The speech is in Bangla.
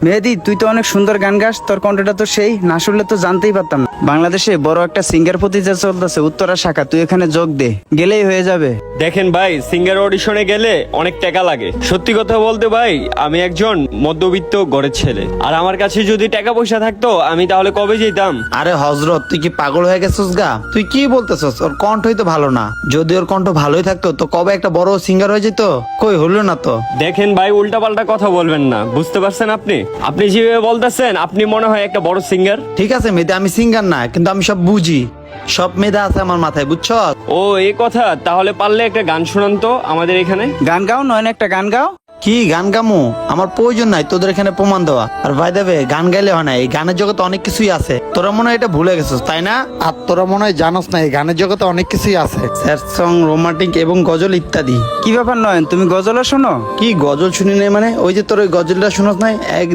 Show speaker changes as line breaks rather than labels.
মেহেদি, তুই তো অনেক সুন্দর গান গাস, তোর কণ্ঠটা তো সেই, না শুনলে তো জানতেই পারতাম না। বাংলাদেশে বড় একটা সিঙ্গার প্রতিযোগিতা চলতেছে, উত্তরা শাখা, তুই এখানে যোগ দে, গেলেই হয়ে যাবে।
দেখেন ভাই, সিঙ্গার অডিশনে গেলে অনেক টাকা লাগে। সত্যি কথা বলতে ভাই, আমি একজন মধ্যবিত্ত ঘরের ছেলে, আর আমার কাছে যদি টাকা পয়সা থাকতো আমি তাহলে কবে যেতাম।
আরে হজরত, তুই কি পাগল হয়ে গেছিস গা? তুই কি বলতেছস? ওর কণ্ঠই তো ভালো না। যদি ওর কণ্ঠ ভালোই থাকতো তো কবে একটা বড় সিঙ্গার হয়ে যেত। কই হলো না তো।
দেখেন ভাই, উল্টাপাল্টা কথা বলবেন না, বুঝতে পারছেন? আপনি যেভাবে বলতেছেন আপনি মনে হয় একটা বড় সিঙ্গার।
ঠিক আছে মেয়েদা, আমি সিঙ্গার না, কিন্তু আমি সব বুঝি। সব মেধা আছে আমার মাথায়, বুঝছ?
ও এই কথা, তাহলে পারলে একটা গান শোনান তো আমাদের এখানে।
গান গাও, নয়ন একটা গান গাও।
কি গান গামু? আমার প্রয়োজন নাই তোদের এখানে প্রমাণ দেওয়া। আর ভাই দেবে, গান গাইলে হয় না, এই গানের জগতে অনেক কিছুই আছে। তোরা মনে হয় এটা ভুলে গেছিস, তাই না? আর তোরা মনে হয় জানোস না, এই গানের জগতে অনেক কিছুই আছে, স্যাড সং, রোমান্টিক এবং গজল ইত্যাদি।
কি ব্যাপার নয়ন, তুমি গজলও শোনো?
কি গজল শুনি নাই মানে? ওই যে তোর ওই গজলটা শুনোস নাই, এক